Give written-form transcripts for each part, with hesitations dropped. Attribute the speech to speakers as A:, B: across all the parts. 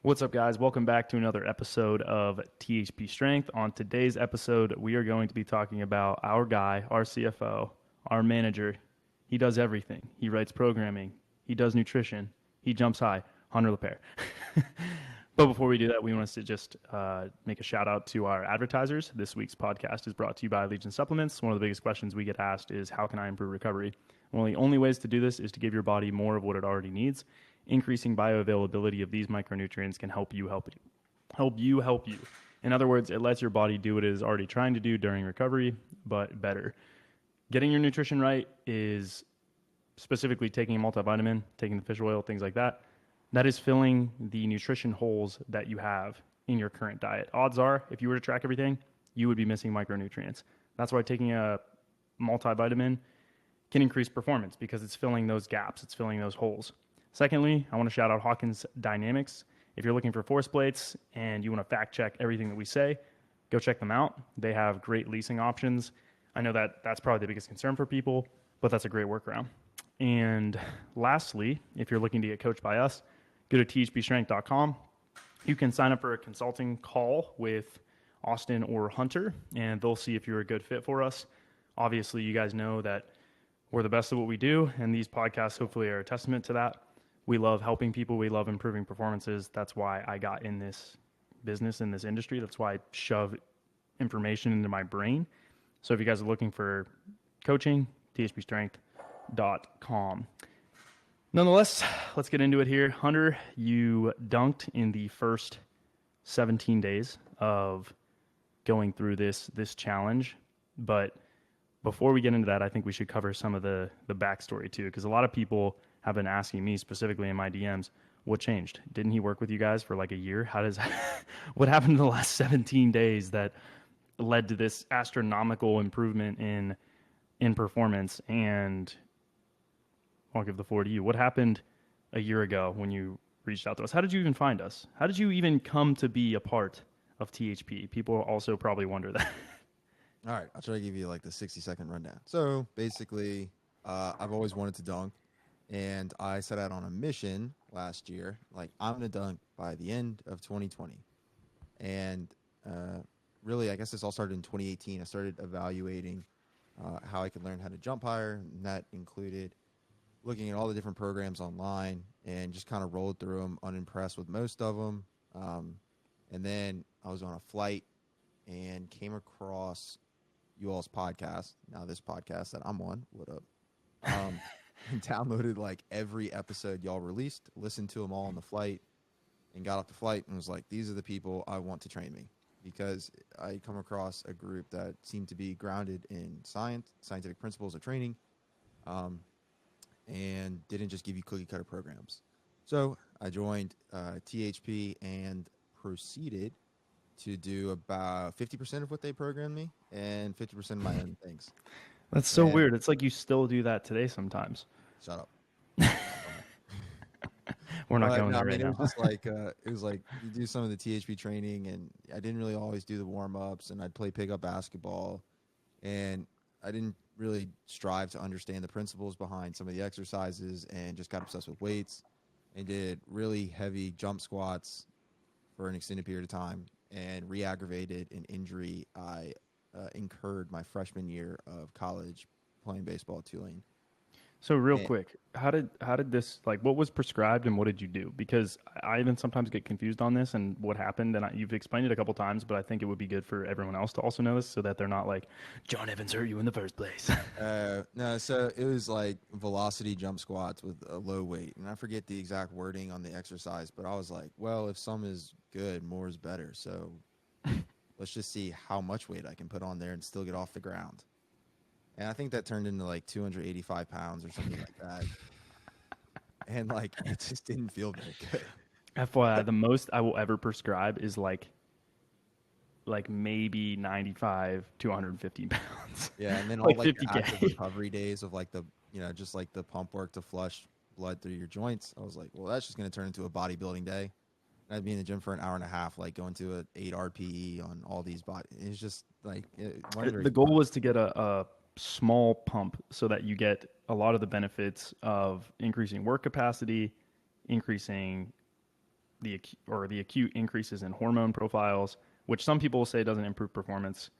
A: What's up, guys? Welcome back to another episode of THP Strength. On today's episode, we are going to be talking about our guy, our CFO, our manager. He does everything. He writes programming. He does nutrition. He jumps high. Hunter LePere. But before we do that, we want to just make a shout out to our advertisers. This week's podcast is brought to you by Legion Supplements. One of the biggest questions we get asked is, how can I improve recovery? One of the only ways to do this is to give your body more of what it already needs. Increasing bioavailability of these micronutrients can help you. In other words, it lets your body do what it is already trying to do during recovery, but better. Getting your nutrition right is specifically taking a multivitamin, taking the fish oil, things like that. That is filling the nutrition holes that you have in your current diet. Odds are, if you were to track everything, you would be missing micronutrients. That's why taking a multivitamin can increase performance, because it's filling those gaps, it's filling those holes. Secondly, I want to shout out Hawkins Dynamics. If you're looking for force plates and you want to fact check everything that we say, go check them out. They have great leasing options. I know that that's probably the biggest concern for people, but that's a great workaround. And lastly, if you're looking to get coached by us, go to THPStrength.com. You can sign up for a consulting call with Austin or Hunter, and they'll see if you're a good fit for us. Obviously, you guys know that we're the best at what we do, and these podcasts hopefully are a testament to that. We love helping people. We love improving performances. That's why I got in this business, in this industry. That's why I shove information into my brain. So if you guys are looking for coaching, THPStrength.com. Nonetheless, let's get into it here. Hunter, you dunked in the first 17 days of going through this challenge. But before we get into that, I think we should cover some of the backstory too, because a lot of people have been asking me specifically in my DMs, what changed? Didn't he work with you guys for like a year? What happened in the last 17 days that led to this astronomical improvement in performance? And I'll give the floor to you. What happened a year ago when you reached out to us? How did you even find us? How did you even come to be a part of THP? People also probably wonder that.
B: All right, I'll try to give you like the 60-second rundown. So basically, I've always wanted to dunk, and I set out on a mission last year. Like, I'm going to dunk by the end of 2020. And really, I guess this all started in 2018. I started evaluating how I could learn how to jump higher, and that included looking at all the different programs online and just kind of rolled through them, unimpressed with most of them. And then I was on a flight and came across you all's podcast, now this podcast that I'm on, what up, and downloaded like every episode y'all released, listened to them all on the flight, and got off the flight and was like, these are the people I want to train me, because I come across a group that seemed to be grounded in scientific principles of training, and didn't just give you cookie cutter programs. So I joined THP and proceeded to do about 50% of what they programmed me and 50% of my own things.
A: That's so weird. It's like you still do that today sometimes.
B: Shut up.
A: We're not going there
B: I mean,
A: right
B: it
A: now.
B: was just like it was like you do some of the THP training, and I didn't really always do the warm ups, and I'd play pickup basketball, and I didn't really strive to understand the principles behind some of the exercises, and just got obsessed with weights, and did really heavy jump squats for an extended period of time, and re-aggravated an injury I incurred my freshman year of college playing baseball at Tulane.
A: So real quick, how did this, like, what was prescribed and what did you do? Because I even sometimes get confused on this and what happened, and you've explained it a couple times, but I think it would be good for everyone else to also know this, so that they're not like, John Evans hurt you in the first place.
B: No, so it was like velocity jump squats with a low weight, and I forget the exact wording on the exercise, but I was like, well, if some is good, more is better. So let's just see how much weight I can put on there and still get off the ground. And I think that turned into like 285 pounds or something like that. And like, it just didn't feel very good.
A: FYI, the most I will ever prescribe is like maybe 95 to 150 pounds.
B: Yeah, and then all
A: like
B: like
A: 50K.
B: the active recovery days of like the, just like the pump work to flush blood through your joints. I was like, well, that's just going to turn into a bodybuilding day. And I'd be in the gym for an hour and a half, like going to an 8 RPE on all these body. It's just like
A: The goal was to get a small pump so that you get a lot of the benefits of increasing work capacity, increasing the acute increases in hormone profiles, which some people will say doesn't improve performance.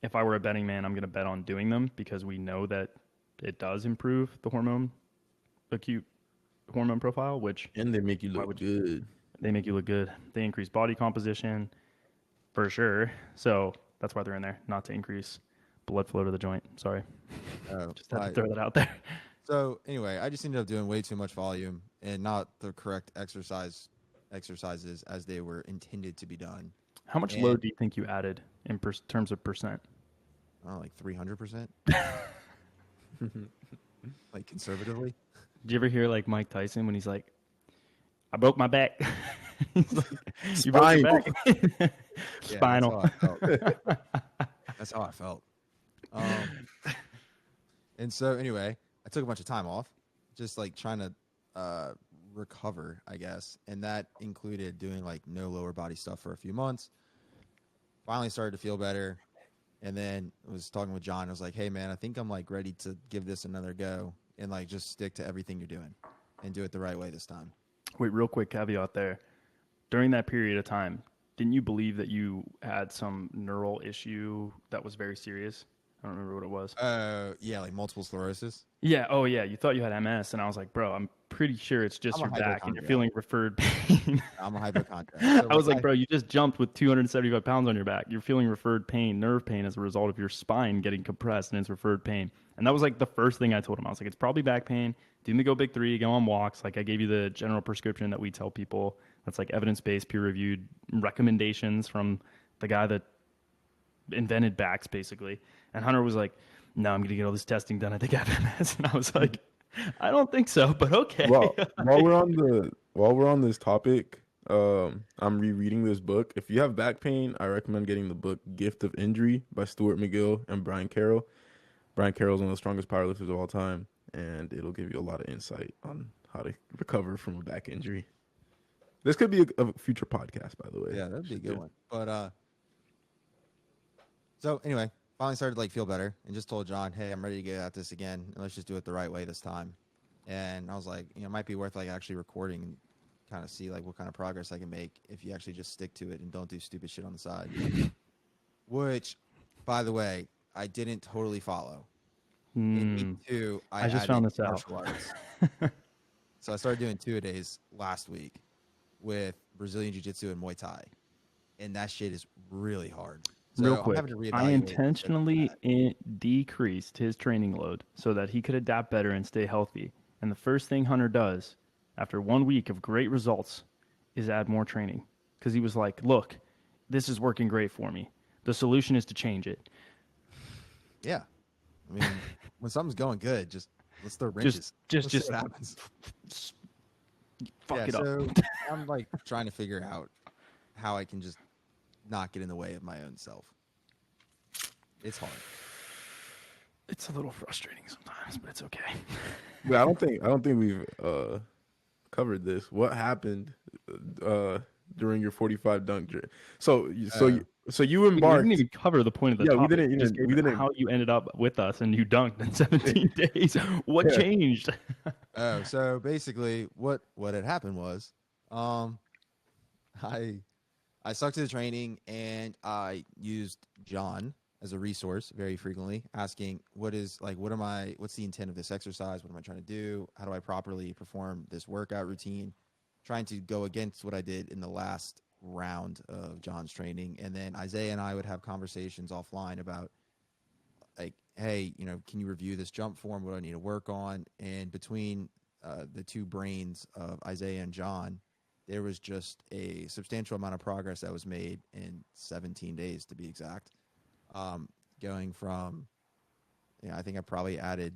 A: If I were a betting man, I'm going to bet on doing them because we know that it does improve the acute hormone profile, which
C: And they make you
A: why
C: look
A: would you,
C: good.
A: they make you look good. They increase body composition for sure. So that's why they're in there, not to increase blood flow to the joint. Sorry. Just had to throw that out there.
B: So anyway, I just ended up doing way too much volume and not the correct exercises as they were intended to be done.
A: How much load do you think you added in terms of percent?
B: Like 300%. Like conservatively.
A: Did you ever hear like Mike Tyson when he's like, I broke my back? He's like, you broke your back? Spinal.
B: That's how I felt. And so anyway, I took a bunch of time off, just like trying to recover, I guess. And that included doing like no lower body stuff for a few months. Finally started to feel better. And then I was talking with John. I was like, hey, man, I think I'm like ready to give this another go and like just stick to everything you're doing and do it the right way this time.
A: Wait, real quick caveat there. During that period of time, didn't you believe that you had some neural issue that was very serious? I don't remember what it was.
B: Yeah, like multiple sclerosis.
A: Yeah. Oh, yeah. You thought you had MS, and I was like, bro, I'm pretty sure it's just your back, and you're feeling referred pain.
B: I'm a hypochondriac. So
A: I was like, bro, you just jumped with 275 pounds on your back. You're feeling referred pain, nerve pain, as a result of your spine getting compressed, and it's referred pain. And that was like the first thing I told him. I was like, it's probably back pain. Do the Go Big 3, go on walks. Like I gave you the general prescription that we tell people. That's like evidence-based, peer-reviewed recommendations from the guy that invented backs, basically. And Hunter was like, no, I'm going to get all this testing done. I think I have MS. And I was like, I don't think so, but okay.
C: Well, while we're on this topic, I'm rereading this book. If you have back pain, I recommend getting the book Gift of Injury by Stuart McGill and Brian Carroll. Brian Carroll is one of the strongest powerlifters of all time, and it'll give you a lot of insight on how to recover from a back injury. This could be a future podcast, by the way.
B: Yeah, that'd be a good one. But so anyway, finally started to like feel better and just told John, hey, I'm ready to get at this again, and let's just do it the right way this time. And I was like, it might be worth like actually recording and kind of see like what kind of progress I can make if you actually just stick to it and don't do stupid shit on the side. Which, by the way, I didn't totally follow. In week 2,
A: I just found this out.
B: So I started doing 2-a-days last week with Brazilian Jiu-Jitsu and Muay Thai. And that shit is really hard. So
A: real quick, I intentionally decreased his training load so that he could adapt better and stay healthy. And the first thing Hunter does after 1 week of great results is add more training. Because he was like, look, this is working great for me. The solution is to change it.
B: Yeah. I mean, when something's going good, just let's throw wrenches.
A: Just
B: see what happens.
A: Fuck it up.
B: So I'm like trying to figure out how I can just not get in the way of my own self. It's hard.
A: It's a little frustrating sometimes, but it's okay.
C: But I don't think we've covered this. What happened during your 45 dunk? So you embarked.
A: We didn't even cover the point of the topic.
C: We didn't.
A: How you ended up with us and you dunked in 17 days. What changed?
B: So basically, what had happened was, I stuck to the training and I used John as a resource very frequently, asking what's the intent of this exercise? What am I trying to do? How do I properly perform this workout routine? Trying to go against what I did in the last round of John's training. And then Isaiah and I would have conversations offline about like, hey, can you review this jump form? What do I need to work on? And between the two brains of Isaiah and John, there was just a substantial amount of progress that was made in 17 days, to be exact. Going from, I think I probably added,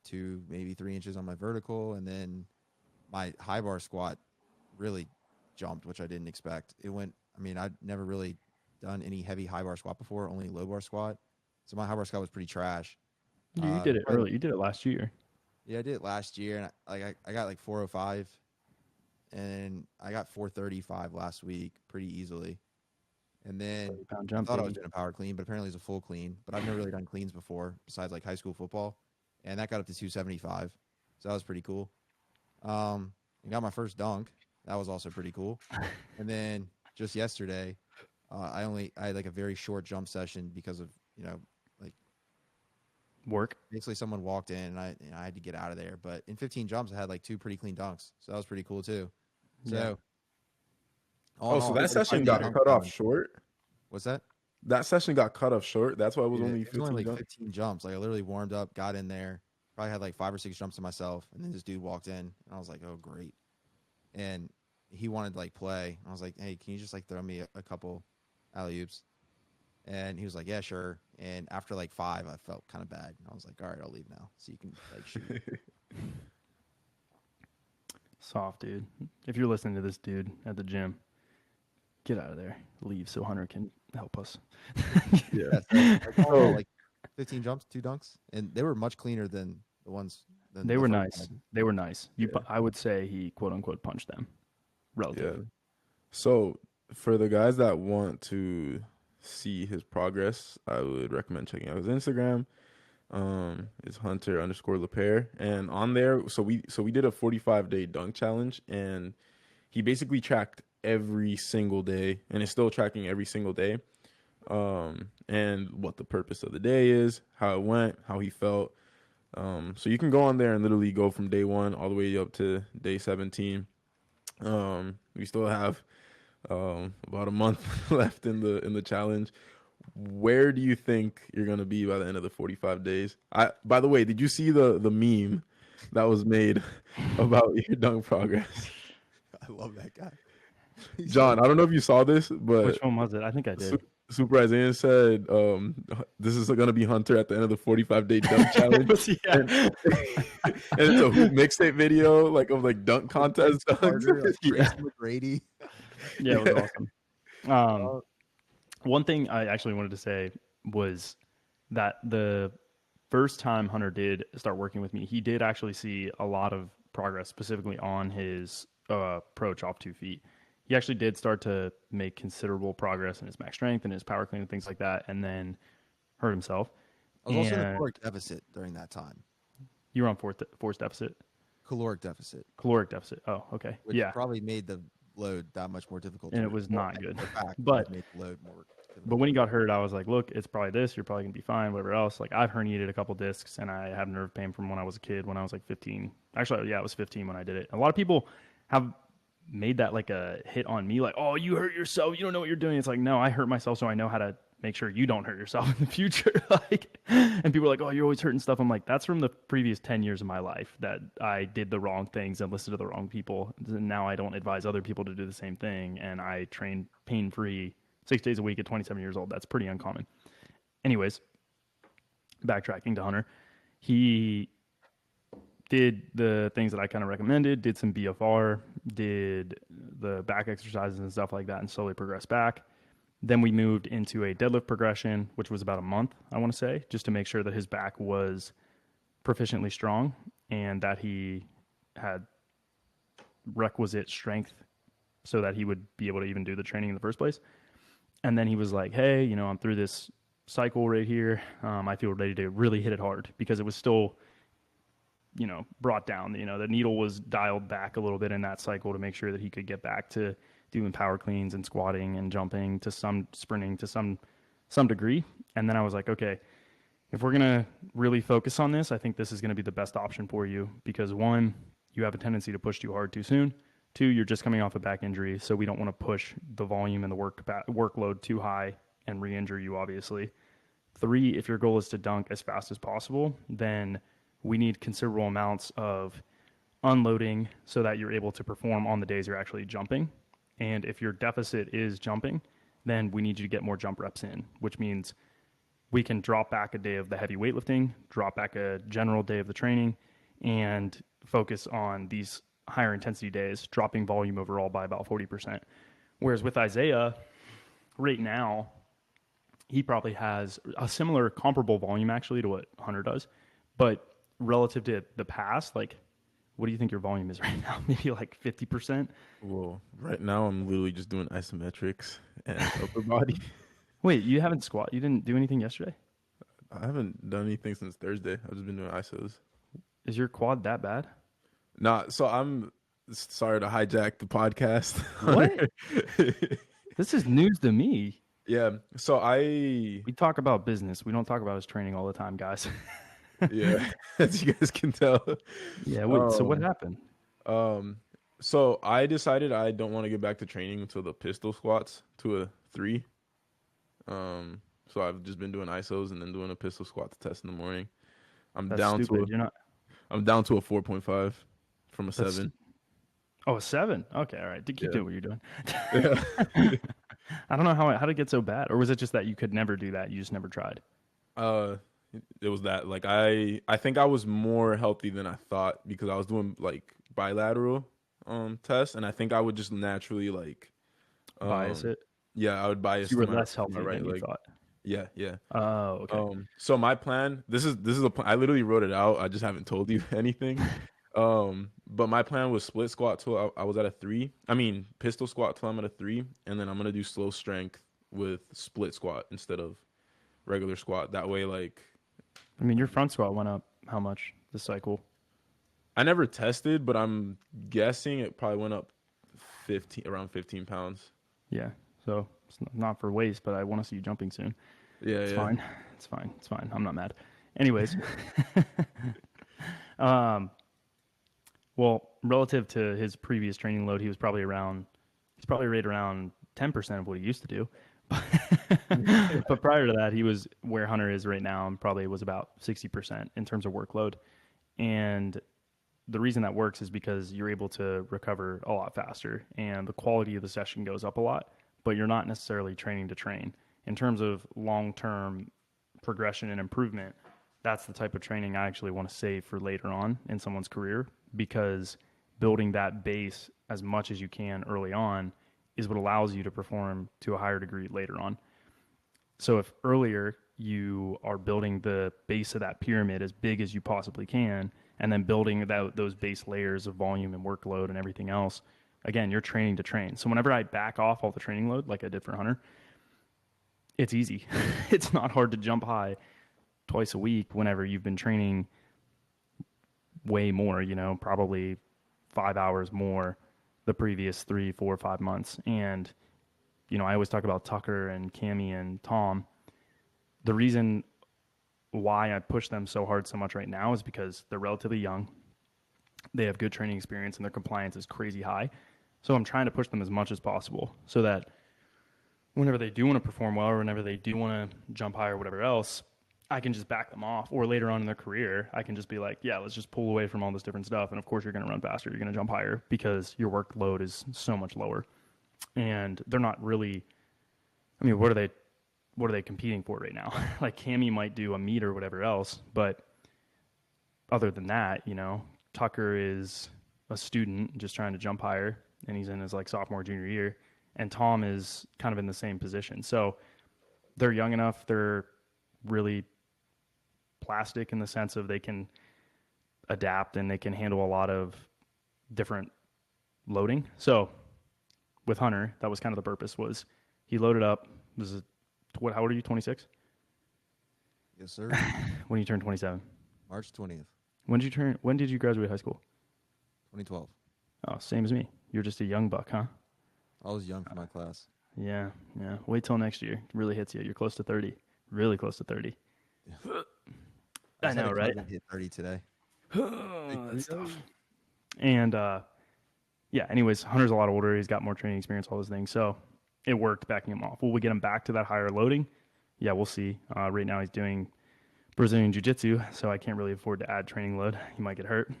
B: 2, maybe 3 inches on my vertical, and then my high bar squat really jumped, which I didn't expect. I'd never really done any heavy high bar squat before, only low bar squat. So my high bar squat was pretty trash.
A: You did it early. You did it last year.
B: Yeah, I did it last year, and I got like 405, and I got 435 last week pretty easily. And then I thought I was doing a power clean, but apparently it's a full clean. But I've never really done cleans before, besides like high school football, and that got up to 275, so that was pretty cool. I got my first dunk, That was also pretty cool. And then just yesterday, I had like a very short jump session because of, like
A: Work.
B: basically someone walked in and I had to get out of there. But in 15 jumps, I had like 2 pretty clean dunks. So that was pretty cool too. So
A: Yeah.
B: all
C: Oh,
B: in
C: so
B: all,
C: that
B: I
C: session
B: did
C: got
B: dunk
C: cut off
B: challenge.
C: short.
B: What's that?
C: That session got cut off short. That's why it was
B: Dude,
C: only
B: it was only
C: 15
B: like
C: jumps.
B: 15 jumps. Like I literally warmed up, got in there, probably had like 5 or 6 jumps to myself, and then this dude walked in, and I was like, "Oh, great!" And he wanted to like play. I was like, "Hey, can you just like throw me a couple alley oops?" And he was like, "Yeah, sure." And after like 5, I felt kind of bad. I was like, "All right, I'll leave now, so you can like shoot."
A: Soft, dude. If you're listening to this dude at the gym, get out of there. Leave so Hunter can help us.
C: Yeah.
B: Yeah, so like, all in all, like 15 jumps, 2 dunks, and they were much cleaner than the ones than
A: They
B: the
A: were
B: first one I
A: nice.
B: did.
A: They were nice.
C: Yeah.
A: I would say he quote unquote punched them.
C: Yeah.
A: Relatively.
C: So for the guys that want to see his progress, I would recommend checking out his Instagram. It's Hunter_Lapierre, and on there, so we did a 45-day dunk challenge, and he basically tracked every single day, and is still tracking every single day. And what the purpose of the day is, how it went, how he felt. So you can go on there and literally go from day 1 all the way up to day 17. We still have about a month left in the challenge. Where do you think you're gonna be by the end of the 45 days? By the way, did you see the meme that was made about your dunk progress?
B: I love that guy.
C: John, I don't know if you saw this, but
A: Which one was it? I think I did.
C: Super Isaiah said, this is gonna be Hunter at the end of the 45-day dunk challenge.
A: Yeah.
C: And, and it's a hoop mixtape video of dunk contest dunks.
B: Carter, like
A: Yeah.
B: Tracy McGrady.
A: Yeah, it was awesome.
B: Uh,
A: One thing I actually wanted to say was that the first time Hunter did start working with me, he did actually see a lot of progress, specifically on his approach off 2 feet. He actually did start to make considerable progress in his max strength and his power clean and things like that, and then hurt himself.
B: I was also in a
A: And
B: caloric deficit during that time.
A: you were on force deficit,
B: Caloric deficit,
A: caloric deficit. Oh, okay,
B: which
A: yeah,
B: probably made the load that much more difficult.
A: and
B: to
A: it was
B: well,
A: not good.
B: the fact
A: But
B: made the load more
A: But
B: difficult.
A: when he got hurt, I was like, look, it's probably this. You're probably going to be fine, whatever else. Like, I've herniated a couple discs, and I have nerve pain from when I was a kid, when I was like 15. Actually, yeah, I was 15 when I did it. A lot of people have made that like a hit on me, like, oh, you hurt yourself. You don't know what you're doing. It's like, no, I hurt myself, so I know how to make sure you don't hurt yourself in the future. And people are like, oh, you're always hurting stuff. I'm like, that's from the previous 10 years of my life that I did the wrong things and listened to the wrong people. And now I don't advise other people to do the same thing. And I train pain-free 6 days a week at 27 years old. That's pretty uncommon. Anyways, backtracking to Hunter, he did the things that I kind of recommended, did some BFR, did the back exercises and stuff like that, and slowly progressed back. Then we moved into a deadlift progression, which was about a month, I want to say, just to make sure that his back was proficiently strong and that he had requisite strength so that he would be able to even do the training in the first place. And then he was like, hey, I'm through this cycle right here. I feel ready to really hit it hard, because it was still, brought down. The needle was dialed back a little bit in that cycle to make sure that he could get back to doing power cleans and squatting and jumping to some sprinting to some degree. And then I was like, okay, if we're going to really focus on this, I think this is going to be the best option for you, because 1, you have a tendency to push too hard too soon. 2, you're just coming off a back injury, so we don't want to push the volume and the workload too high and re-injure you, obviously. 3, if your goal is to dunk as fast as possible, then we need considerable amounts of unloading so that you're able to perform on the days you're actually jumping. And if your deficit is jumping, then we need you to get more jump reps in, which means we can drop back a day of the heavy weightlifting, drop back a general day of the training, and focus on these higher intensity days, dropping volume overall by about 40%. Whereas with Isaiah, right now, he probably has a similar comparable volume actually to what Hunter does. But relative to the past, like, what do you think your volume is right now? Maybe like 50%?
C: Well, right now I'm literally just doing isometrics and upper body.
A: Wait, you haven't you didn't do anything yesterday?
C: I haven't done anything since Thursday. I've just been doing isos.
A: Is your quad that bad?
C: Nah, so Sorry to hijack the podcast.
A: What? This is news to me.
C: Yeah. So I,
A: We talk about business. We don't talk about his training all the time, guys.
C: yeah, as you guys can tell.
A: Yeah. Wait. So what
C: Um,
A: happened?
C: um, so I decided I don't want to get back to training until the pistol squats to a 3. So I've just been doing ISOs and then doing a pistol squat to test in the morning. I'm
A: That's
C: down to a,
A: stupid. You're not.
C: I'm down to a 4.5 from a
A: That's
C: 7.
A: Oh, a 7. Okay. All right. Keep
C: Yeah.
A: doing what you're doing.
C: Yeah.
A: I don't know how did it get so bad, or was it just that you could never do that? You just never tried.
C: Uh, it was that like I think I was more healthy than I thought because I was doing like bilateral tests, and I think I would just naturally like
A: Bias
C: um
A: it.
C: yeah, I would
A: So
C: bias
A: you
C: to
A: were
C: my
A: less healthy
C: right
A: than you
C: leg.
A: thought.
C: Yeah, yeah.
A: Oh, okay.
C: So my plan, this is a plan. I literally wrote it out. I just haven't told you anything. But my plan was split squat till I was at a 3. I mean, pistol squat till I'm at a 3, and then I'm gonna do slow strength with split squat instead of regular squat. That way, like
A: I mean, your front squat went up how much this cycle?
C: I never tested, but I'm guessing it probably went up around 15 pounds.
A: Yeah. So it's not for waist, but I want to see you jumping soon.
C: Yeah,
A: It's
C: yeah.
A: fine. It's fine. It's fine. I'm not mad. Anyways, um, well, relative to his previous training load, he's probably right around 10% of what he used to do. But prior to that, he was where Hunter is right now and probably was about 60% in terms of workload. And the reason that works is because you're able to recover a lot faster and the quality of the session goes up a lot, but you're not necessarily training to train. In terms of long-term progression and improvement, that's the type of training I actually want to save for later on in someone's career, because building that base as much as you can early on is what allows you to perform to a higher degree later on. So if earlier you are building the base of that pyramid as big as you possibly can, and then building those base layers of volume and workload and everything else, again, you're training to train. So whenever I back off all the training load, like I did for Hunter, it's easy. It's not hard to jump high twice a week whenever you've been training way more, probably 5 hours more the previous 3, 4, 5 months. And, I always talk about Tucker and Cammy and Tom. The reason why I push them so hard so much right now is because they're relatively young. They have good training experience and their compliance is crazy high. So I'm trying to push them as much as possible so that whenever they do want to perform well or whenever they do want to jump high or whatever else, I can just back them off. Or later on in their career, I can just be like, yeah, let's just pull away from all this different stuff. And of course, you're going to run faster. You're going to jump higher because your workload is so much lower. And they're not really, I mean, what are they competing for right now? Like Cammy might do a meet or whatever else, but other than that, Tucker is a student just trying to jump higher, and he's in his like sophomore, junior year, and Tom is kind of in the same position. So they're young enough, they're really plastic in the sense of they can adapt and they can handle a lot of different loading. So with Hunter, that was kind of the purpose, was he loaded up. How old are you, 26?
B: Yes, sir.
A: When you turn 27?
B: March 20th,
A: When did you graduate high school?
B: 2012.
A: Oh, same as me. You're just a young buck, huh?
B: I was young for my class.
A: Yeah. Wait till next year. It really hits you. You're close to 30. Really close to 30.
B: Yeah.
A: I know, right?
B: Hit 30 today.
A: That's tough. And yeah, anyways, Hunter's a lot older. He's got more training experience, all those things. So it worked backing him off. Will we get him back to that higher loading? Yeah, we'll see. Right now he's doing Brazilian Jiu-Jitsu, so I can't really afford to add training load. He might get hurt.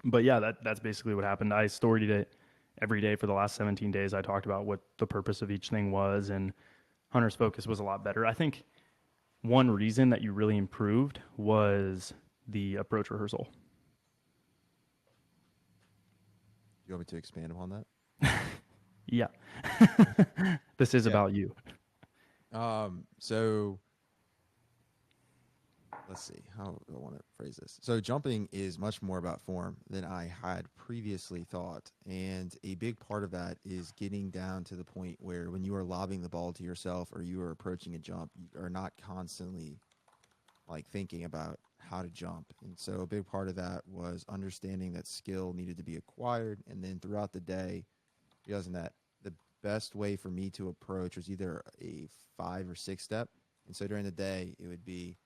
A: But yeah, that's basically what happened. I storied it every day for the last 17 days. I talked about what the purpose of each thing was, and Hunter's focus was a lot better. I think one reason that you really improved was the approach rehearsal.
B: You want me to expand upon that?
A: Yeah. This is about you.
B: So let's see, how do I want to phrase this? So jumping is much more about form than I had previously thought. And a big part of that is getting down to the point where when you are lobbing the ball to yourself or you are approaching a jump, you are not constantly like thinking about how to jump. And so a big part of that was understanding that skill needed to be acquired. And then throughout the day, realizing that the best way for me to approach was either a 5 or 6 step. And so during the day, it would be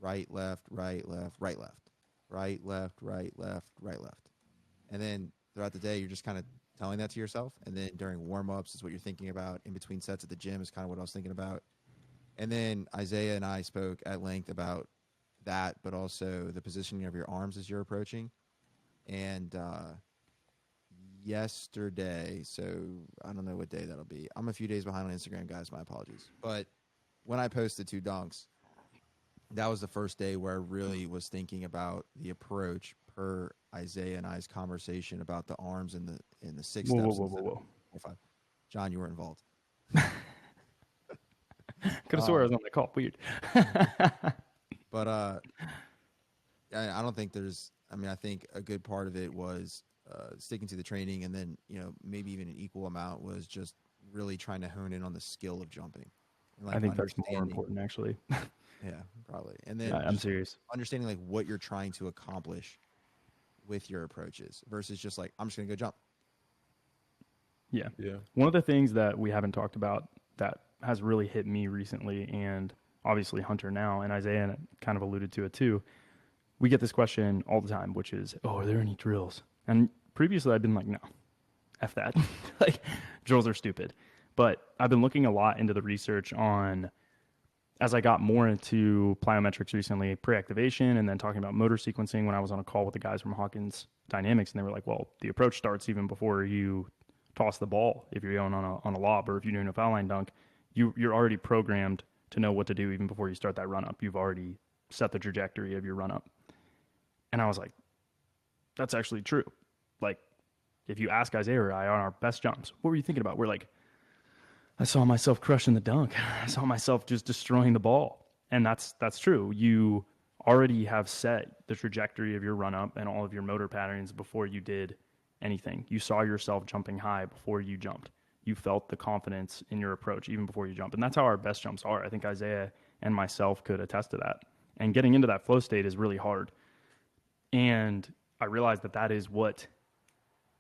B: right, left, right, left, right, left, right, left, right, left, right, left. And then throughout the day, you're just kind of telling that to yourself. And then during warm ups is what you're thinking about. In between sets at the gym is kind of what I was thinking about. And then Isaiah and I spoke at length about that, but also the positioning of your arms as you're approaching. And yesterday, so I don't know what day that'll be. I'm a few days behind on Instagram, guys. My apologies. But when I posted 2 dunks, that was the first day where I really was thinking about the approach per Isaiah and I's conversation about the arms and the 6
A: Whoa,
B: steps.
A: whoa, whoa, whoa, whoa.
B: 5. John, you were involved.
A: Could have swore I was on the call. Weird.
B: But I don't think there's. I mean, I think a good part of it was sticking to the training, and then maybe even an equal amount was just really trying to hone in on the skill of jumping. And, like,
A: I think that's more important, actually.
B: Yeah, probably. And then
A: I'm serious.
B: Understanding like what you're trying to accomplish with your approaches versus just like, I'm just gonna go jump.
A: Yeah.
C: Yeah.
A: One of the things that we haven't talked about that has really hit me recently, and obviously Hunter now, and Isaiah kind of alluded to it too. We get this question all the time, which is, oh, are there any drills? And previously I've been like, no, F that. Like, drills are stupid. But I've been looking a lot into the research on, as I got more into plyometrics recently, pre-activation, and then talking about motor sequencing when I was on a call with the guys from Hawkins Dynamics, and they were like, well, the approach starts even before you toss the ball. If you're going on a lob, or if you're doing a foul line dunk, you're already programmed to know what to do even before you start that run up. You've already set the trajectory of your run up. And I was like, that's actually true. Like, if you ask Isaiah or I on our best jumps, what were you thinking about? We're like, I saw myself crushing the dunk. I saw myself just destroying the ball. And that's true. You already have set the trajectory of your run up and all of your motor patterns before you did anything. You saw yourself jumping high before you jumped. You felt the confidence in your approach even before you jumped. And that's how our best jumps are. I think Isaiah and myself could attest to that. And getting into that flow state is really hard. And I realized that is what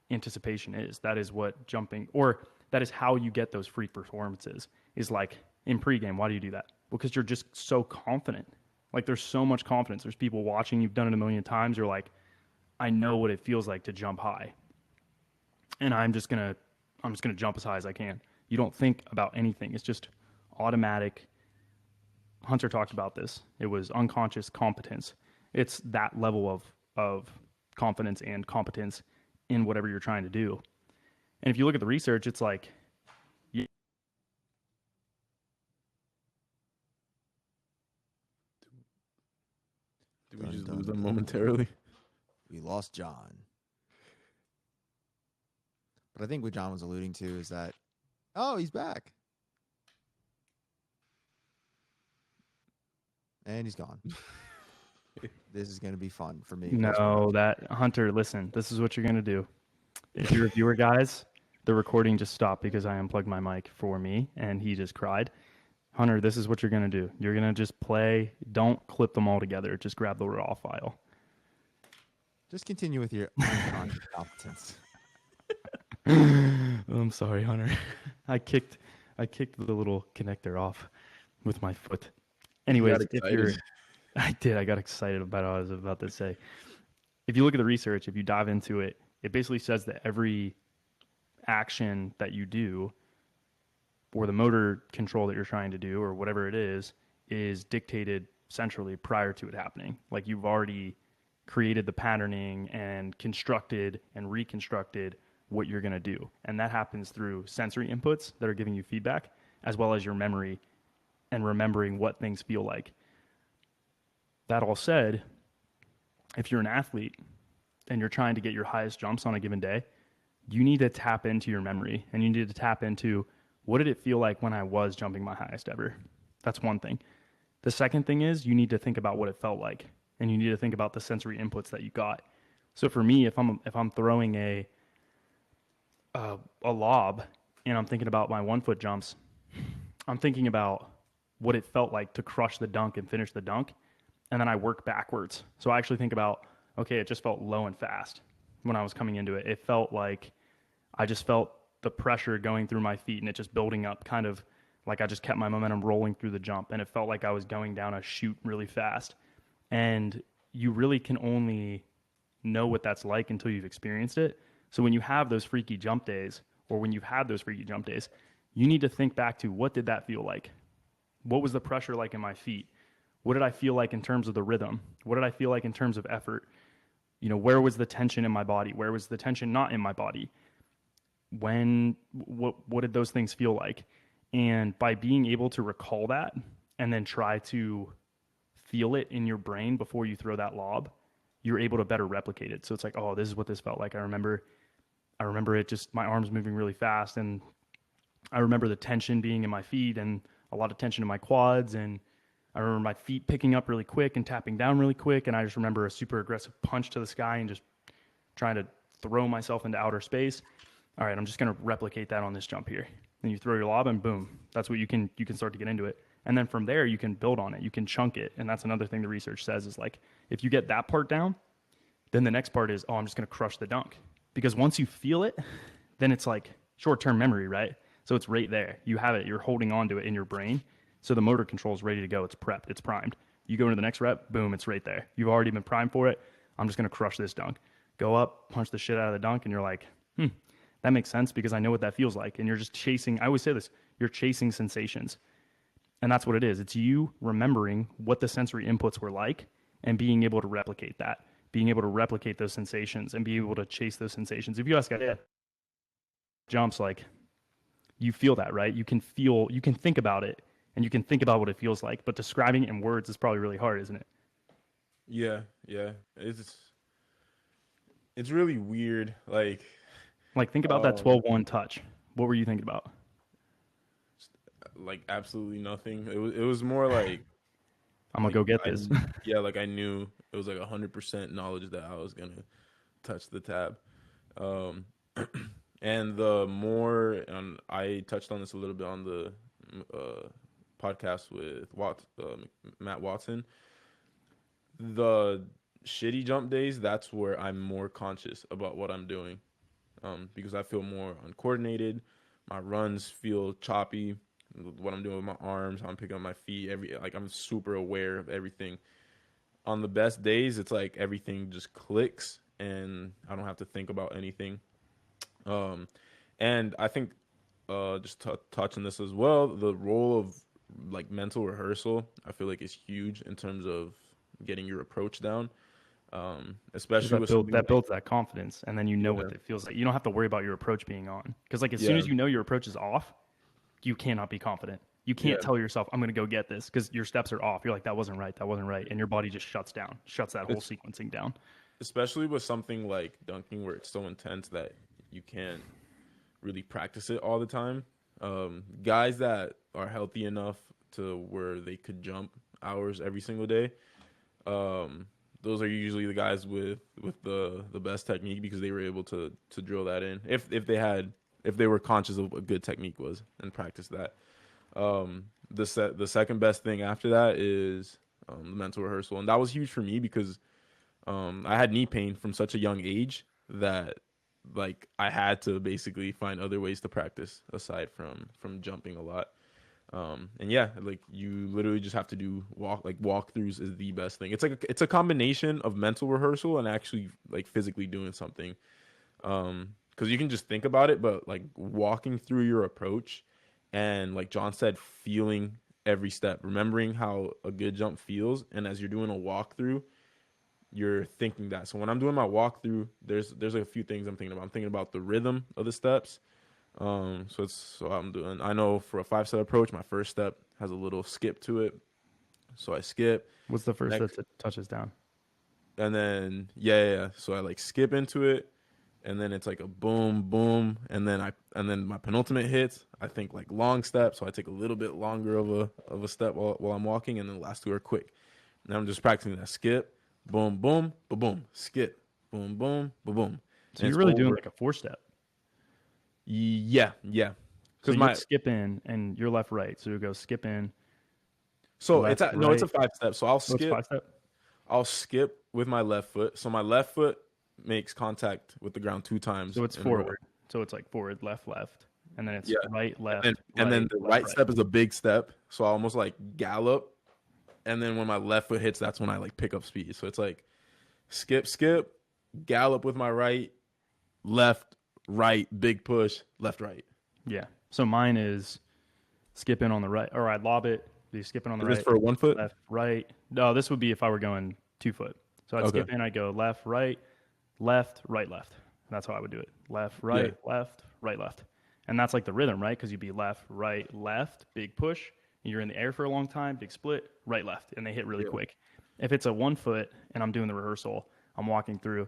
A: anticipation is. That is what jumping, or that is how you get those freak performances, is like in pregame. Why do you do that? Because you're just so confident. Like, there's so much confidence. There's people watching. You've done it a million times. You're like, I know what it feels like to jump high. And I'm just going to jump as high as I can. You don't think about anything. It's just automatic. Hunter talked about this. It was unconscious competence. It's that level of confidence and competence in whatever you're trying to do. And if you look at the research, it's like,
C: Did we just lose them momentarily?
B: We lost John. But I think what John was alluding to is that, oh, he's back. And he's gone. This is going to be fun for me.
A: no, that Hunter, listen, this is what you're going to do. If you're a viewer, guys, the recording just stopped because I unplugged my mic for me and he just cried. Hunter, this is what you're going to do. You're going to just play. Don't clip them all together. Just grab the raw file.
B: Just continue with your unconscious competence.
A: I'm sorry, Hunter. I kicked the little connector off with my foot. Anyways, I did. I got excited about what I was about to say. If you look at the research, if you dive into it, it basically says that every action that you do, or the motor control that you're trying to do, or whatever it is dictated centrally prior to it happening. Like, you've already created the patterning and constructed and reconstructed what you're going to do. And that happens through sensory inputs that are giving you feedback, as well as your memory and remembering what things feel like. That all said, if you're an athlete and you're trying to get your highest jumps on a given day, you need to tap into your memory, and you need to tap into, what did it feel like when I was jumping my highest ever? That's one thing. The second thing is, you need to think about what it felt like, and you need to think about the sensory inputs that you got. So for me, if I'm throwing a lob and I'm thinking about my 1 foot jumps, I'm thinking about what it felt like to crush the dunk and finish the dunk. and then I work backwards. So I actually think about, okay, it just felt low and fast when I was coming into it. It felt like I just felt the pressure going through my feet and it just building up, kind of like I just kept my momentum rolling through the jump, and it felt like I was going down a chute really fast. And you really can only know what that's like until you've experienced it. So when you have those freaky jump days, or when you've had those freaky jump days, you need to think back to, what did that feel like? What was the pressure like in my feet? What did I feel like in terms of the rhythm? What did I feel like in terms of effort? Where was the tension in my body? Where was the tension not in my body? What did those things feel like? And by being able to recall that and then try to feel it in your brain before you throw that lob, you're able to better replicate it. So it's like, oh, this is what this felt like. I remember it, just my arms moving really fast, and I remember the tension being in my feet and a lot of tension in my quads, and I remember my feet picking up really quick and tapping down really quick, and I just remember a super aggressive punch to the sky and just trying to throw myself into outer space. All right, I'm just going to replicate that on this jump here. Then you throw your lob and boom, that's what you can start to get into it. And then from there, you can build on it. You can chunk it. And that's another thing the research says is, like, if you get that part down, then the next part is, oh, I'm just going to crush the dunk. Because once you feel it, then it's like short-term memory, right? So it's right there. You have it. You're holding on to it in your brain. So the motor control is ready to go. It's prepped. It's primed. You go into the next rep, boom, it's right there. You've already been primed for it. I'm just going to crush this dunk. Go up, punch the shit out of the dunk, and you're like, that makes sense because I know what that feels like. And you're just chasing, I always say this, you're chasing sensations. And that's what it is. It's you remembering what the sensory inputs were like and being able to replicate that, being able to replicate those sensations and be able to chase those sensations. If you ask a jumps, like, you feel that, right? You can think about it and you can think about what it feels like, but describing it in words is probably really hard, isn't it?
C: Yeah. It's really weird. Like
A: think about that 12-1 touch. What were you thinking about?
C: like absolutely nothing. It was more like
A: I'm gonna go get this.
C: Yeah, like I knew it was like 100% knowledge that I was gonna touch the tab. And the more, and I touched on this a little bit on the podcast with Matt Watson. The shitty jump days, that's where I'm more conscious about what I'm doing, because I feel more uncoordinated. My runs feel choppy. What I'm doing with my arms, how I'm picking up my feet, I'm super aware of everything. On the best days, it's like everything just clicks and I don't have to think about anything. And I think just touching this as well, the role of like mental rehearsal, I feel like is huge in terms of getting your approach down. Especially
A: that builds that confidence, and then you know what it feels like. You don't have to worry about your approach being on, because like as soon as you know your approach is off, you cannot be confident. You can't tell yourself, I'm going to go get this, because your steps are off. You're like, that wasn't right. And your body just shuts down, shuts that whole sequencing down.
C: Especially with something like dunking where it's so intense that you can't really practice it all the time. Guys that are healthy enough to where they could jump hours every single day, those are usually the guys with the best technique, because they were able to drill that in if they were conscious of what good technique was and practice that. The second best thing after that is the mental rehearsal, and that was huge for me because I had knee pain from such a young age that like I had to basically find other ways to practice aside from jumping a lot. And yeah, like you literally just have to do walkthroughs is the best thing. It's a combination of mental rehearsal and actually like physically doing something. Because you can just think about it, but like walking through your approach and like John said, feeling every step, remembering how a good jump feels, and as you're doing a walkthrough, you're thinking that. So when I'm doing my walkthrough, there's like a few things I'm thinking about. I'm thinking about the rhythm of the steps. So I'm doing. I know for a 5-step approach, my first step has a little skip to it, so I skip.
A: What's the first step that touches down?
C: And then yeah. So I like skip into it, and then it's like a boom, boom, and then my penultimate hits. I think like long step, so I take a little bit longer of a step while I'm walking, and then the last two are quick. And I'm just practicing that skip, boom, boom, ba boom, skip, boom, boom, ba boom.
A: So you're really doing like a 4-step.
C: Yeah.
A: So you skip in and you're left right. So you go skip in.
C: So it's a 5-step. So I'll skip.
A: It's 5-step?
C: I'll skip with my left foot. So my left foot makes contact with the ground 2 times
A: So it's
C: in a row.
A: forward. So it's like forward, left, left, and then it's
C: Yeah.
A: right, left,
C: And then
A: right,
C: the
A: left,
C: right
A: right.
C: step is a big step. So I almost like gallop. And then when my left foot hits, that's when I like pick up speed. So it's like skip, skip, gallop with my right, left, right, big push, left, right.
A: Yeah. So mine is skipping on the right, or I lob it. Be skipping on the
C: Is
A: right,
C: this for 1 foot?
A: left, right. No, this would be if I were going 2 foot. So I'd
C: Okay.
A: skip in. I go left, right, left, right, left. That's how I would do it. Left, right, left, right, left. And that's like the rhythm, right? Because you'd be left, right, left, big push. And you're in the air for a long time, big split, right, left, and they hit really quick. If it's a 1 foot and I'm doing the rehearsal, I'm walking through,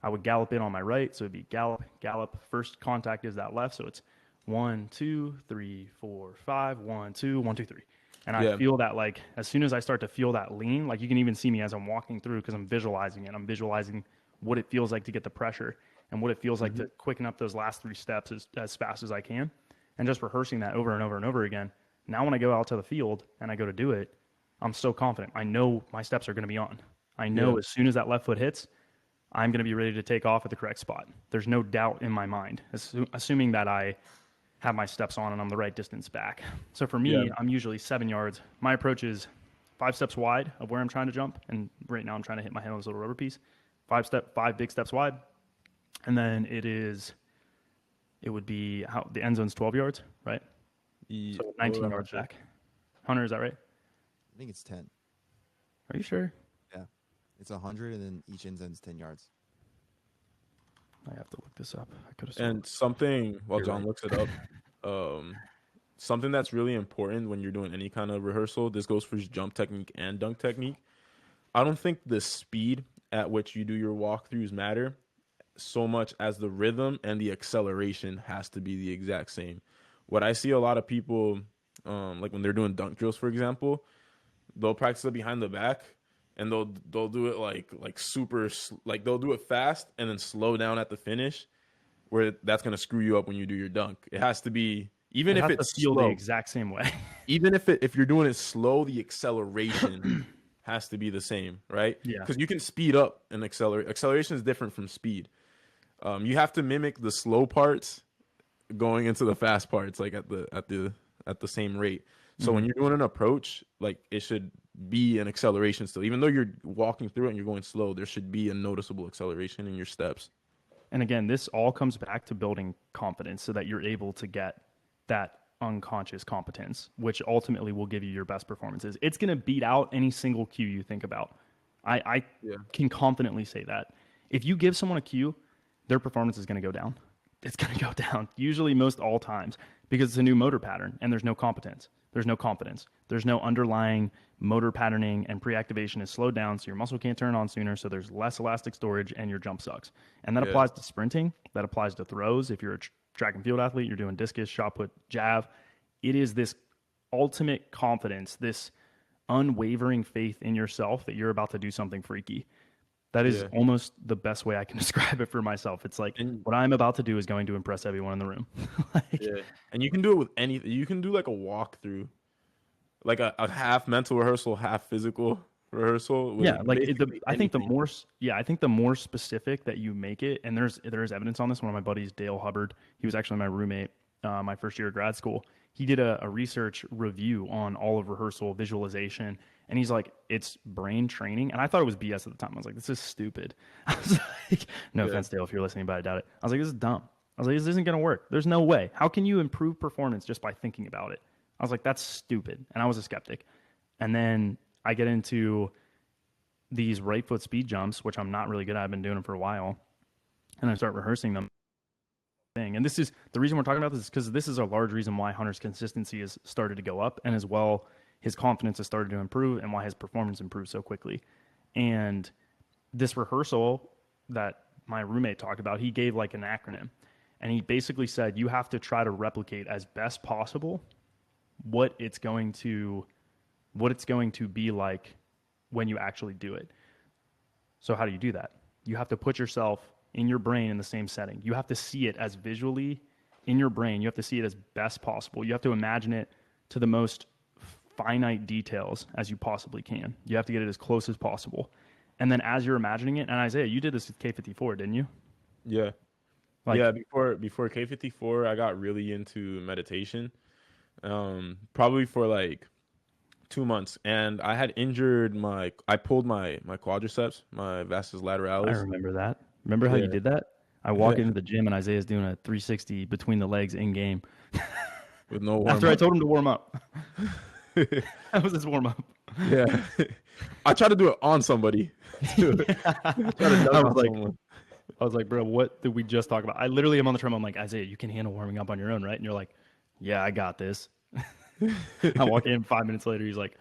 A: I would gallop in on my right. So it'd be gallop, gallop. First contact is that left. So it's 1, 2, 3, 4, 5, 1, 2, 1, 2, 3. And I feel that, like, as soon as I start to feel that lean, like you can even see me as I'm walking through because I'm visualizing it. I'm visualizing what it feels like to get the pressure and what it feels like to quicken up those last 3 steps as fast as I can. And just rehearsing that over and over and over again. Now when I go out to the field and I go to do it, I'm so confident. I know my steps are going to be on. I know as soon as that left foot hits, I'm going to be ready to take off at the correct spot. There's no doubt in my mind, assuming that I have my steps on and I'm the right distance back. So for me, I'm usually 7 yards. My approach is 5 steps wide of where I'm trying to jump. And right now I'm trying to hit my hand on this little rubber piece. 5 big steps wide. And then it would be the end zone's 12 yards, right? So 19 yards back. Hunter, is that right?
B: I think it's 10.
A: Are you sure?
B: Yeah. It's 100, and then each end zone's 10 yards.
A: I have to look this up. I could have.
C: And something, while
A: You're
C: John
A: right.
C: looks it up, something that's really important when you're doing any kind of rehearsal, this goes for jump technique and dunk technique. I don't think the speed at which you do your walkthroughs matter so much as the rhythm and the acceleration has to be the exact same. What I see a lot of people, like when they're doing dunk drills, for example, they'll practice it behind the back, and they'll do it like super, like they'll do it fast and then slow down at the finish, where that's gonna screw you up when you do your dunk. It has to be, even if it's
A: feel
C: slow,
A: the exact same way.
C: even if you're doing it slow, the acceleration has to be the same, right?
A: Yeah.
C: Because you can speed up and accelerate. Acceleration is different from speed. You have to mimic the slow parts going into the fast parts, like at the same rate. So when you're doing an approach, like it should be an acceleration still. Even though you're walking through it and you're going slow, there should be a noticeable acceleration in your steps.
A: And again, this all comes back to building confidence so that you're able to get that unconscious competence, which ultimately will give you your best performances. It's going to beat out any single cue you think about. I can confidently say that. If you give someone a cue, their performance is going to go down. It's going to go down, usually most all times, because it's a new motor pattern and there's no competence. There's no confidence. There's no underlying motor patterning, and pre-activation is slowed down, so your muscle can't turn on sooner, so there's less elastic storage and your jump sucks. And that applies to sprinting. That applies to throws. If you're a track and field athlete, you're doing discus, shot put, jav. It is this ultimate confidence, this unwavering faith in yourself that you're about to do something freaky. That is almost the best way I can describe it for myself. It's like, what I'm about to do is going to impress everyone in the room.
C: And you can do it with anything. You can do like a walkthrough, like a half mental rehearsal, half physical rehearsal.
A: I think the more specific that you make it, and there's evidence on this. One of my buddies, Dale Hubbard, he was actually my roommate my first year of grad school. He did a research review on all of rehearsal visualization, and he's like, it's brain training. And I thought it was BS at the time. I was like, this is stupid. I was like, no offense, Dale, if you're listening, but I doubt it. I was like, this is dumb. I was like, this isn't going to work. There's no way. How can you improve performance just by thinking about it? I was like, that's stupid. And I was a skeptic. And then I get into these right foot speed jumps, which I'm not really good at. I've been doing them for a while. And I start rehearsing them. And this is the reason we're talking about this, is because this is a large reason why Hunter's consistency has started to go up, and as well, his confidence has started to improve, and why his performance improved so quickly. And this rehearsal that my roommate talked about, he gave like an acronym, and he basically said you have to try to replicate as best possible what it's going to be like when you actually do it. So how do you do that? You have to put yourself in your brain in the same setting. You have to see it as visually in your brain. You have to see it as best possible. You have to imagine it to the most finite details as you possibly can. You have to get it as close as possible. And then as you're imagining it, and Isaiah, you did this with K54, didn't you?
C: Yeah.
A: Like,
C: Yeah, before K54, I got really into meditation. Probably for like 2 months, and I pulled my quadriceps, my vastus
A: I
C: lateralis.
A: remember that. Remember how you
C: Yeah,
A: did that? I walk
C: yeah,
A: into the gym and Isaiah's doing a 360 between the legs in game.
C: with no warm
A: After I
C: up.
A: told him to warm up. That was his warm up.
C: Yeah, I tried to do it on somebody. Too. I tried to
A: I
C: dunk
A: was
C: on
A: like,
C: someone.
A: bro, what did we just talk about? I literally am on the treadmill. I'm like, Isaiah, you can handle warming up on your own, right? And you're like, yeah, I got this. I walk in 5 minutes later. He's like,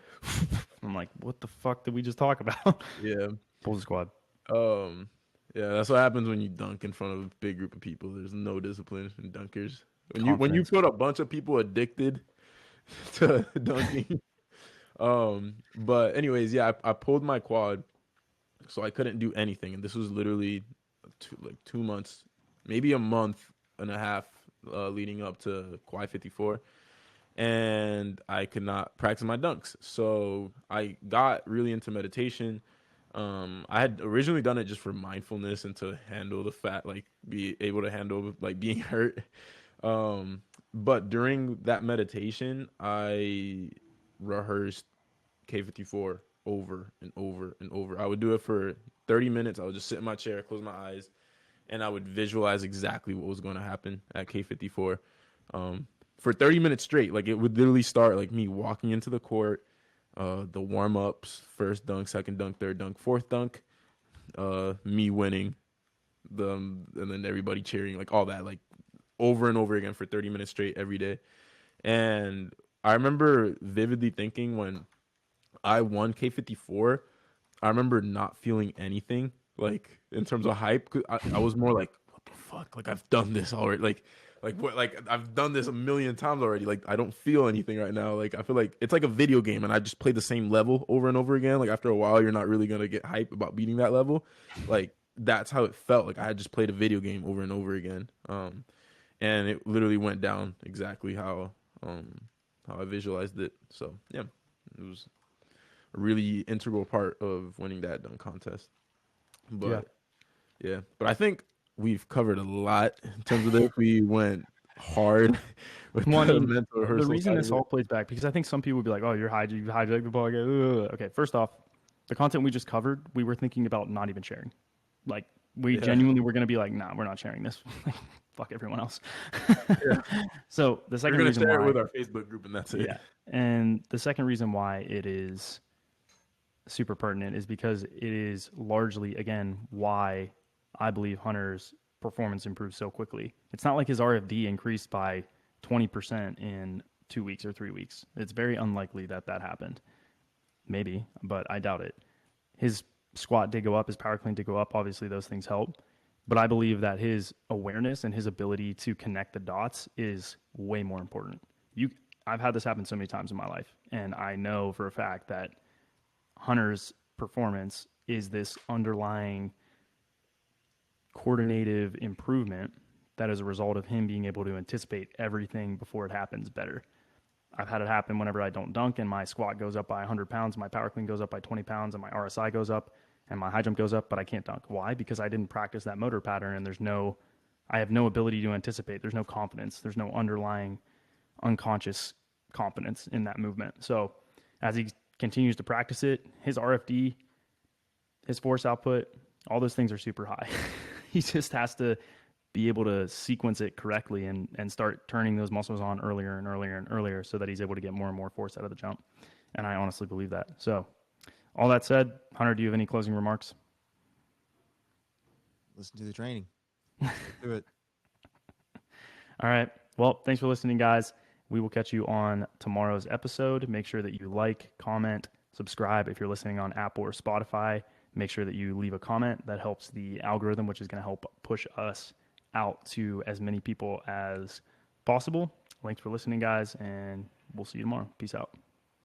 A: I'm like, what the fuck did we just talk about?
C: Yeah,
A: Pull the squad.
C: um, yeah, that's what happens when you dunk in front of a big group of people. There's no discipline in dunkers. When you
A: Confidence.
C: put a bunch of people addicted to dunking. But anyways, yeah, I pulled my quad, so I couldn't do anything, and this was literally 2 months, maybe a month and a half, leading up to Quai 54, and I could not practice my dunks. So I got really into meditation. I had originally done it just for mindfulness and to handle the fact, like be able to handle like being hurt. But during that meditation, I rehearsed K54 over and over and over. I would do it for 30 minutes. I would just sit in my chair, close my eyes, and I would visualize exactly what was going to happen at K54 for 30 minutes straight. Like it would literally start like me walking into the court, the warm ups, first dunk, second dunk, third dunk, fourth dunk, me winning, and then everybody cheering, like all that, like over and over again for 30 minutes straight every day. And I remember vividly thinking when I won K54, I remember not feeling anything like in terms of hype. 'Cause I was more like, what the fuck? Like I've done this already. Like what? Like I've done this a million times already. Like I don't feel anything right now. Like I feel like it's like a video game, and I just play the same level over and over again. Like after a while, you're not really gonna get hype about beating that level. Like that's how it felt. Like I had just played a video game over and over again. And it literally went down exactly how I visualized it. So yeah, it was a really integral part of winning that dunk contest.
A: Yeah.
C: But yeah, but I think we've covered a lot in terms of this. We went hard with
A: Well, I
C: the
A: mean,
C: mental
A: the
C: rehearsal
A: reason
C: side
A: this
C: of it.
A: all plays back, because I think some people would be like, oh, you hijacked the ball. I go, ugh. Okay, first off, the content we just covered, we were thinking about not even sharing. Like, we
C: Yeah.
A: genuinely were going to be like, nah, we're not sharing this. Fuck everyone else.
C: Yeah.
A: So the
C: We're
A: second
C: gonna
A: reason
C: share it
A: why,
C: with our Facebook group, and that's it.
A: yeah, and the second reason why it is super pertinent is because it is largely, again, why I believe Hunter's performance improved so quickly. It's not like his RFD increased by 20% in 2 weeks or 3 weeks. It's very unlikely that that happened. Maybe, but I doubt it. His squat did go up, his power clean did go up. Obviously, those things help. But I believe that his awareness and his ability to connect the dots is way more important. I've had this happen so many times in my life, and I know for a fact that Hunter's performance is this underlying coordinative improvement that is a result of him being able to anticipate everything before it happens better. I've had it happen whenever I don't dunk and my squat goes up by 100 pounds, my power clean goes up by 20 pounds, and my RSI goes up and my high jump goes up, but I can't dunk. Why? Because I didn't practice that motor pattern, and I have no ability to anticipate. There's no confidence. There's no underlying unconscious confidence in that movement. So as he continues to practice it, his RFD, his force output, all those things are super high. He just has to be able to sequence it correctly and start turning those muscles on earlier and earlier and earlier so that he's able to get more and more force out of the jump. And I honestly believe that. So all that said, Hunter, do you have any closing remarks?
B: Listen to the training. Do it.
A: All right. Well, thanks for listening, guys. We will catch you on tomorrow's episode. Make sure that you like, comment, subscribe if you're listening on Apple or Spotify. Make sure that you leave a comment. That helps the algorithm, which is going to help push us out to as many people as possible. Thanks for listening, guys, and we'll see you tomorrow. Peace out.